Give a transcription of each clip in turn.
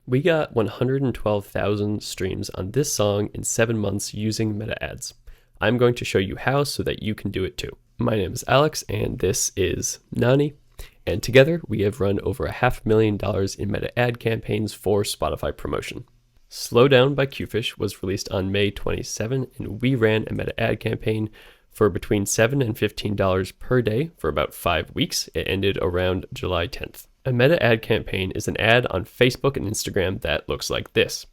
We got 112,000 streams on this song in 7 months using meta ads. I'm going to show you how so that you can do it too. My name is Alex and this is Nani, and together we have run over $500,000 in meta ad campaigns for Spotify promotion. Slow Down by Qfish was released on May 27, and we ran a meta ad campaign for between $7 and $15 per day for about 5 weeks. It ended around July 10th. A meta ad campaign is an ad on Facebook and Instagram that looks like this.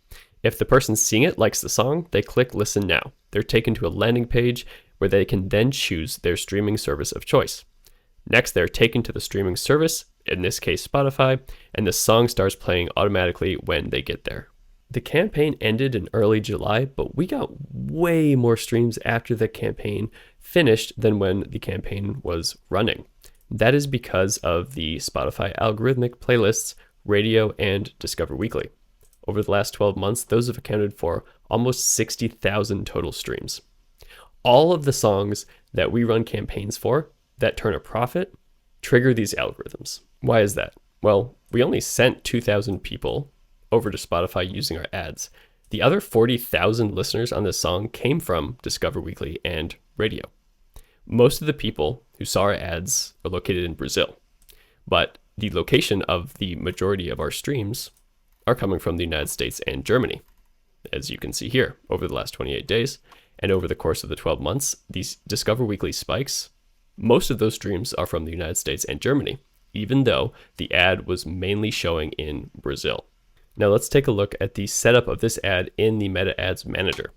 If the person seeing it likes the song, they click Listen Now. They're taken to a landing page where they can then choose their streaming service of choice. Next, they're taken to the streaming service, in this case Spotify, and the song starts playing automatically when they get there. The campaign ended in early July, but we got way more streams after the campaign finished than when the campaign was running. That is because of the Spotify algorithmic playlists, radio, and Discover Weekly. Over the last 12 months, those have accounted for almost 60,000 total streams. All of the songs that we run campaigns for that turn a profit trigger these algorithms. Why is that? Well, we only sent 2,000 people over to Spotify using our ads. The other 40,000 listeners on this song came from Discover Weekly and radio. Most of the people who saw our ads are located in Brazil, but the location of the majority of our streams are coming from the United States and Germany. As you can see here, over the last 28 days and over the course of the 12 months, these Discover Weekly spikes, most of those streams are from the United States and Germany, even though the ad was mainly showing in Brazil. Now let's take a look at the setup of this ad in the Meta Ads Manager.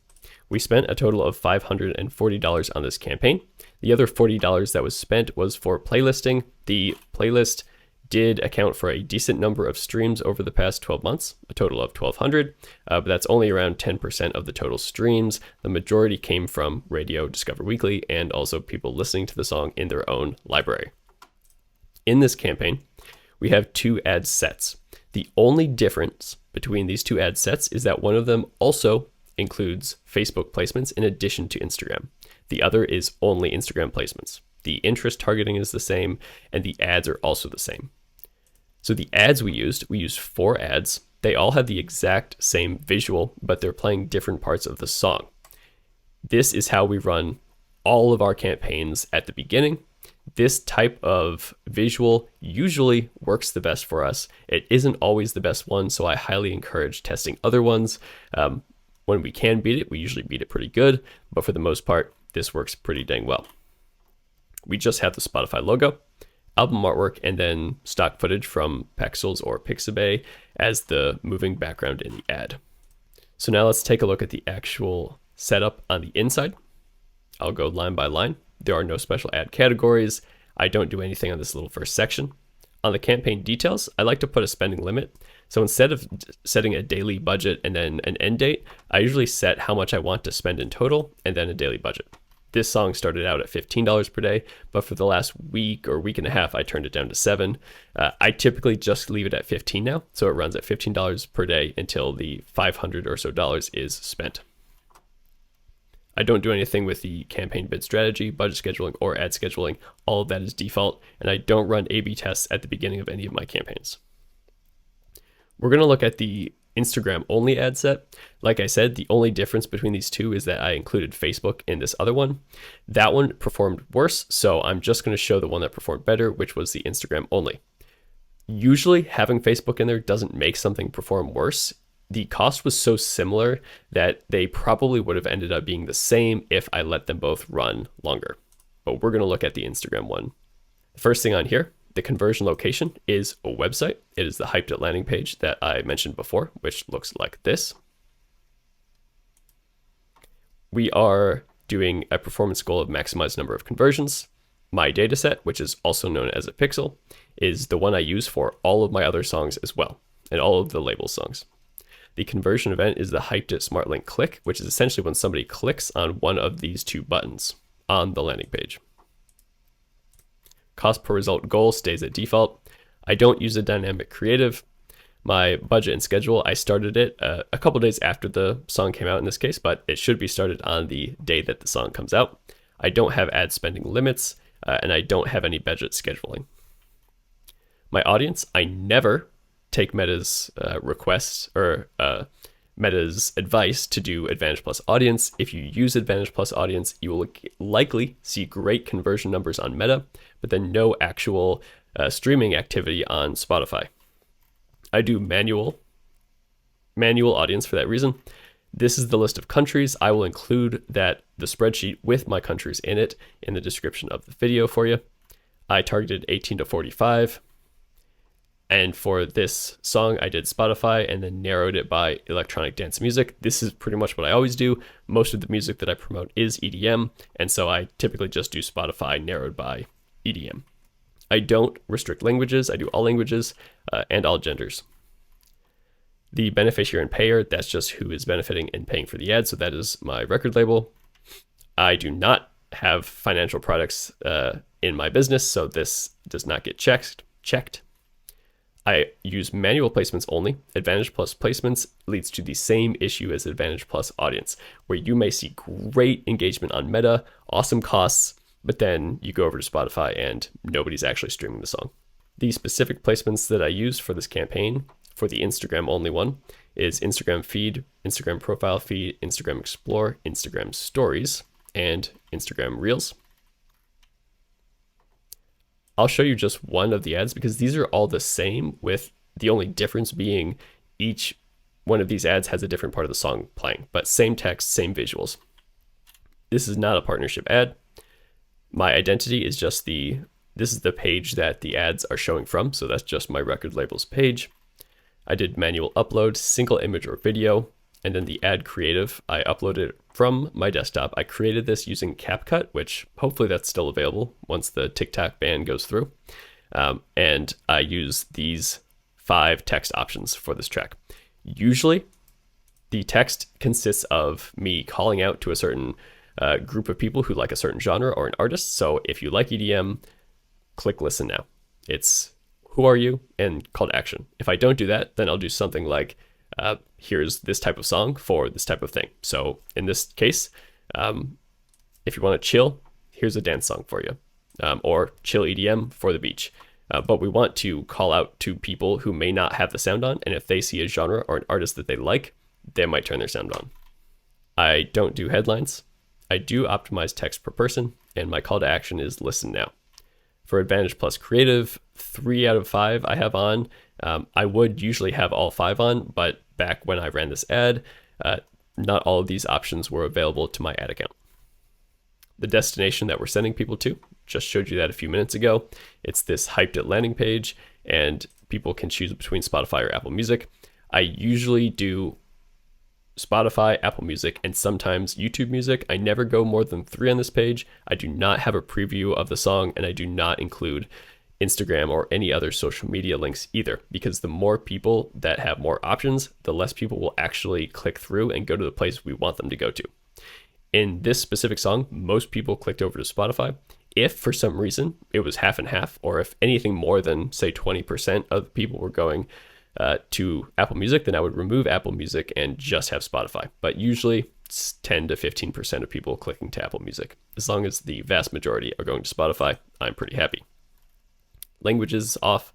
We spent a total of $540 on this campaign. The other $40 that was spent was for playlisting. The playlist did account for a decent number of streams over the past 12 months, a total of 1,200, but that's only around 10% of the total streams. The majority came from radio, Discover Weekly, and also people listening to the song in their own library. In this campaign, we have 2 ad sets. The only difference between these 2 ad sets is that one of them also includes Facebook placements in addition to Instagram. The other is only Instagram placements. The interest targeting is the same, and the ads are also the same. So the ads we used 4 ads. They all have the exact same visual, but they're playing different parts of the song. This is how we run all of our campaigns at the beginning. This type of visual usually works the best for us. It isn't always the best one, so I highly encourage testing other ones. When we can beat it, we usually beat it pretty good, but for the most part, this works pretty dang well. We just have the Spotify logo, album artwork, and then stock footage from Pexels or Pixabay as the moving background in the ad. So now let's take a look at the actual setup on the inside. I'll go line by line. There are no special ad categories. I don't do anything on this little first section. On the campaign details, I like to put a spending limit. So instead of setting a daily budget and then an end date, I usually set how much I want to spend in total and then a daily budget. This song started out at $15 per day, but for the last week or week and a half, I turned it down to $7. I typically just leave it at $15 now, so it runs at $15 per day until the $500 or so is spent. I don't do anything with the campaign bid strategy, budget scheduling, or ad scheduling. All of that is default, and I don't run A/B tests at the beginning of any of my campaigns. We're going to look at the Instagram only ad set. Like I said, the only difference between these two is that I included Facebook in this other one. That one performed worse, so I'm just going to show the one that performed better, which was the Instagram only. Usually having Facebook in there doesn't make something perform worse. The cost was so similar that they probably would have ended up being the same if I let them both run longer. But we're going to look at the Instagram one. The first thing on here, the conversion location is a website. It is the Hyped It landing page that I mentioned before, which looks like this. We are doing a performance goal of maximized number of conversions. My dataset, which is also known as a pixel, is the one I use for all of my other songs as well, and all of the label songs. The conversion event is the Hyped It Smart Link click, which is essentially when somebody clicks on one of these 2 buttons on the landing page. Cost per result goal stays at default. I don't use a dynamic creative. My budget and schedule, I started it a couple days after the song came out in this case, but it should be started on the day that the song comes out. I don't have ad spending limits, and I don't have any budget scheduling. My audience, I never take Meta's requests or Meta's advice to do Advantage Plus Audience. If you use Advantage Plus Audience, you will likely see great conversion numbers on Meta, but then no actual streaming activity on Spotify. I do manual audience for that reason. This is the list of countries. I will include the spreadsheet with my countries in it in the description of the video for you. I targeted 18 to 45. And for this song, I did Spotify and then narrowed it by electronic dance music. This is pretty much what I always do. Most of the music that I promote is EDM, and so I typically just do Spotify narrowed by EDM. I don't restrict languages. I do all languages and all genders. The beneficiary and payer, that's just who is benefiting and paying for the ad, so that is my record label. I do not have financial products in my business, so this does not get checked. I use manual placements only. Advantage Plus placements leads to the same issue as Advantage Plus Audience, where you may see great engagement on Meta, awesome costs, but then you go over to Spotify and nobody's actually streaming the song. The specific placements that I used for this campaign, for the Instagram only one, is Instagram feed, Instagram profile feed, Instagram Explore, Instagram Stories, and Instagram Reels. I'll show you just one of the ads because these are all the same, with the only difference being each one of these ads has a different part of the song playing, but same text, same visuals. This is not a partnership ad. My identity is just this is the page that the ads are showing from, so that's just my record labels page. I did manual upload, single image or video, and then the ad creative, I uploaded it from my desktop. I created this using CapCut, which hopefully that's still available once the TikTok ban goes through. And I use these 5 text options for this track. Usually, the text consists of me calling out to a certain group of people who like a certain genre or an artist. So if you like EDM, click listen now. It's who are you and call to action. If I don't do that, then I'll do something like, here's this type of song for this type of thing. So in this case, if you want to chill, here's a dance song for you, or chill EDM for the beach. But we want to call out to people who may not have the sound on, and if they see a genre or an artist that they like, they might turn their sound on. I don't do headlines. I do optimize text per person, and my call to action is listen now. For Advantage Plus Creative, 3 out of 5 I have on. I would usually have all 5 on, but back when I ran this ad, not all of these options were available to my ad account. The destination that we're sending people to, just showed you that a few minutes ago. It's this Hyped It landing page, and people can choose between Spotify or Apple Music. I usually do Spotify, Apple Music, and sometimes YouTube Music. I never go more than 3 on this page. I do not have a preview of the song, and I do not include Instagram or any other social media links either, because the more people that have more options, the less people will actually click through and go to the place we want them to go to. In this specific song, most people clicked over to Spotify. If for some reason it was half and half, or if anything more than say 20% of the people were going to Apple Music, then I would remove Apple Music and just have Spotify. But usually it's 10 to 15% of people clicking to Apple Music. As long as the vast majority are going to Spotify, I'm pretty happy. Languages off.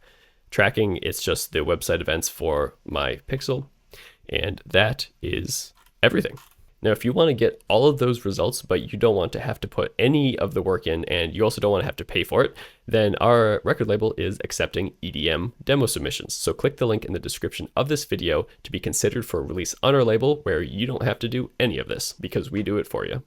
Tracking, it's just the website events for my Pixel. And that is everything. Now, if you want to get all of those results, but you don't want to have to put any of the work in, and you also don't want to have to pay for it, then our record label is accepting EDM demo submissions. So click the link in the description of this video to be considered for a release on our label where you don't have to do any of this because we do it for you.